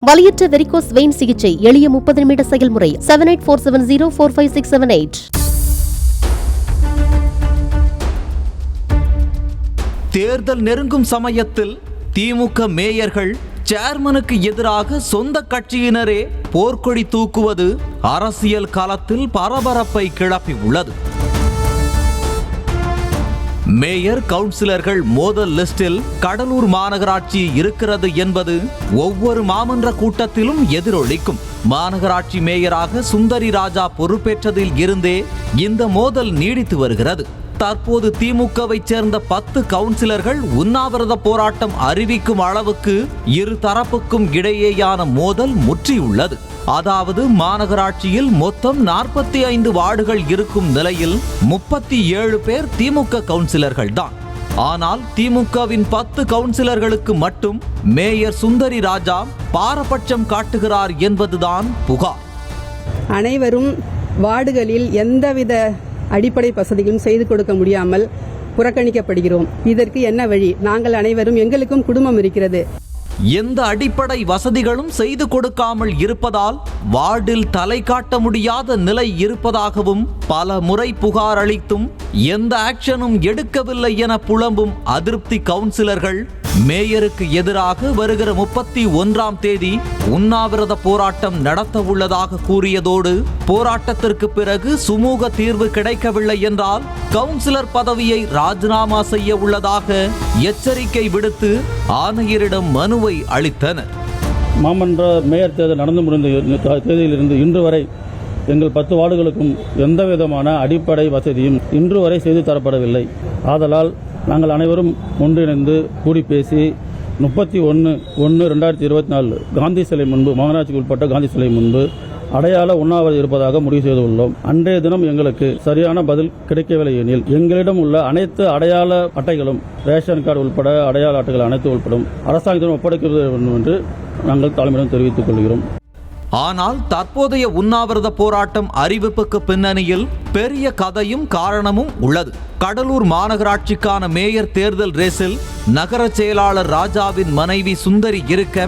வலியற்ற varicose vein சிகிச்சை எளிய 30 நிமிட செயல்முறை 7847045678. தேர்தல் நெருங்கும் சமயத்தில் திமுக மேயர்கள் சேர்மனுக்கு எதிராக சொந்த கட்சியினரே போர்க்கொடி தூக்குவது அரசியல் களத்தில் பரபரப்பை கிளப்பி உள்ளது. மேயர் கவுன்சிலர்கள் மோதல் லிஸ்டில் கடலூர் மாநகராட்சி இருக்கிறது என்பது ஒவ்வொரு மாமன்ற கூட்டத்திலும் எதிரொலிக்கும். மாநகராட்சி மேயராக சுந்தரி ராஜா பொறுப்பேற்றதில் இருந்தே இந்த மோதல் நீடித்து வருகிறது. தற்போது திமுகவை சேர்ந்த 10 கவுன்சிலர்கள் உண்ணாவிரத போராட்டம் அறிவிக்கும் அளவுக்கு இரு தரப்புக்கும் இடையேயான மோதல் முற்றியுள்ளது. அதாவது மாநகராட்சியில் மொத்தம் 45 வார்டுகள் இருக்கும் நிலையில் 37 பேர் திமுக கவுன்சிலர்கள் தான். ஆனால் திமுகவின் 10 கவுன்சிலர்களுக்கு மட்டும் மேயர் சுந்தரி ராஜா பாரபட்சம் காட்டுகிறார் என்பதுதான் புகார். அனைவரும் வார்டுகளில் எந்தவித அடிப்படை வசதிகளும் செய்து கொடுக்க முடியாமல் புறக்கணிக்கப்படுகிறோம். இதற்கு என்ன வழி? நாங்கள் அனைவரும், எங்களுக்கும் குடும்பம் இருக்கிறது. எந்த அடிப்படை வசதிகளும் செய்து கொடுக்காமல் இருப்பதால் வார்டில் தலை காட்ட முடியாத நிலை இருப்பதாகவும் பல முறை புகார் அளித்தும் எந்த ஆக்ஷனும் எடுக்கவில்லை என புலம்பும் அதிருப்தி கவுன்சிலர்கள் மேயருக்கு எதிராக வருகிற 31ஆம் தேதி உண்ணாவிரத போராட்டம் நடத்த உள்ளதாக கூறியதோடு போராட்டத்திற்கு பிறகு சுமூக தீர்வு கிடைக்கவில்லை என்றால் கவுன்சிலர் பதவியை ராஜினாமா செய்ய உள்ளதாக எச்சரிக்கை விடுத்து ஆணையரிடம் மனுவை அளித்தனர். மாமன்ற மேயர் தேர்தல் நடந்து முடிந்த தேதியிலிருந்து இன்று வரை எங்கள் 10 வார்டுகளுக்கும் எந்தவிதமான அடிப்படை வசதியும் இன்று வரை செய்து தரப்படவில்லை. ஆதலால் நாங்கள் அனைவரும் ஒன்றிணைந்து கூடி பேசி 31/1/2024 காந்தி சிலை முன்பு, மாநகராட்சிக்கு உட்பட்ட காந்தி சிலை முன்பு அடையாள உண்ணாவிரதம் இருப்பதாக முடிவு செய்துள்ளோம். அன்றைய தினம் எங்களுக்கு சரியான பதில் கிடைக்கவில்லை எனில் எங்களிடம் உள்ள அனைத்து அடையாள அட்டைகளும், ரேஷன் கார்டு உட்பட அடையாள அட்டைகள் அனைத்து உட்படும் அரசாங்கத்திடம் ஒப்படைக்க வேண்டும் என்று நாங்கள் தலைமையிடம் தெரிவித்துக் கொள்கிறோம். ஆனால் தற்போதைய உண்ணாவிரத போராட்டம் அறிவிப்புக்கு பின்னணியில் பெரிய கதையும் காரணமும் உள்ளது. கடலூர் மாநகராட்சிக்கான மேயர் தேர்தல் ரேஸில் நகர செயலாளர் ராஜாவின் மனைவி சுந்தரி இருக்க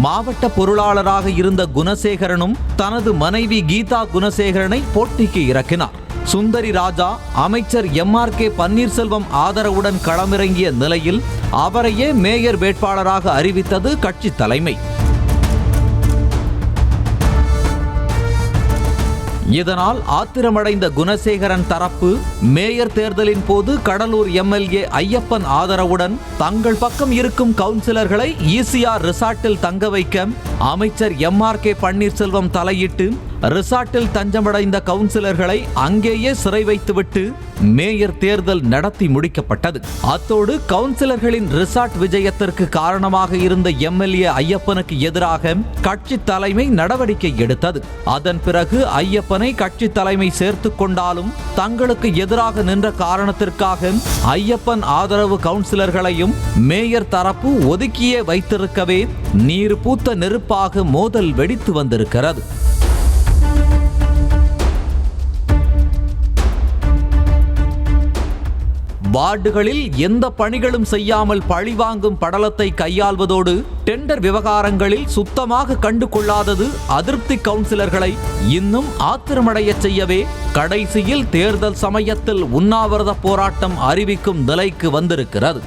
மாவட்ட பொருளாளராக இருந்த குணசேகரனும் தனது மனைவி கீதா குணசேகரனை போட்டிக்கு இறக்கினார். சுந்தரி ராஜா அமைச்சர் MRK பன்னீர்செல்வம் ஆதரவுடன் களமிறங்கிய நிலையில் அவரையே மேயர் வேட்பாளராக அறிவித்தது கட்சி தலைமை. இதனால் ஆத்திரமடைந்த குணசேகரன் தரப்பு மேயர் தேர்தலின் போது கடலூர் MLA ஐயப்பன் ஆதரவுடன் தங்கள் பக்கம் இருக்கும் கவுன்சிலர்களை ECR ரிசார்ட்டில் தங்க வைக்க அமைச்சர் MRK பன்னீர்செல்வம் தலையிட்டு ரிசார்ட்டில் தஞ்சமடைந்த கவுன்சிலர்களை அங்கேயே சிறை வைத்துவிட்டு மேயர் தேர்தல் நடத்தி முடிக்கப்பட்டது. அத்தோடு கவுன்சிலர்களின் ரிசார்ட் விஜயத்திற்கு காரணமாக இருந்த MLA ஐயப்பனுக்கு எதிராக கட்சி தலைமை நடவடிக்கை எடுத்தது. அதன் பிறகு ஐயப்பனை கட்சி தலைமை சேர்த்து கொண்டாலும் தங்களுக்கு எதிராக நின்ற காரணத்திற்காக ஐயப்பன் ஆதரவு கவுன்சிலர்களையும் மேயர் தரப்பு ஒதுக்கியே வைத்திருக்கவே நீர் பூத்த நெருப்பாக மோதல் வெடித்து வந்திருக்கிறது. வார்டுகளில் எந்த பணிகளும் செய்யாமல் பழிவாங்கும் படலத்தை கையாள்வதோடு டெண்டர் விவகாரங்களில் சுத்தமாக கண்டு கொள்ளாதது அதிருப்தி கவுன்சிலர்களை இன்னும் ஆத்திரமடைய செய்யவே கடைசியில் தேர்தல் சமயத்தில் உண்ணாவிரத போராட்டம் அறிவிக்கும் நிலைக்கு வந்திருக்கிறது.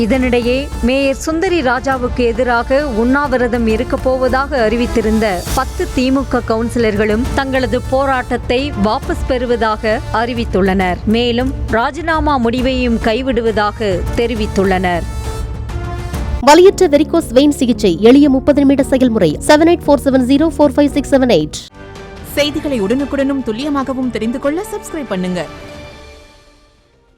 இதனிடையே மேயர் சுந்தரி ராஜாவுக்கு எதிராக உண்ணாவிரதம் இருக்கப் போவதாக அறிவித்திருந்த 10 திமுக கவுன்சிலர்களும் தங்களது போராட்டத்தை வாபஸ் பெறுவதாக அறிவித்துள்ளனர். மேலும் ராஜினாமா முடிவையும் கைவிடுவதாக தெரிவித்துள்ளனர். வலியற்ற வெரிகோஸ் வெயின் சிகிச்சை எளிய 30 நிமிட செயல்முறை 7847045678. செய்திகளை உடனுக்குடனும் துல்லியமாகவும் தெரிந்து கொள்ள சப்ஸ்கிரைப் பண்ணுங்க.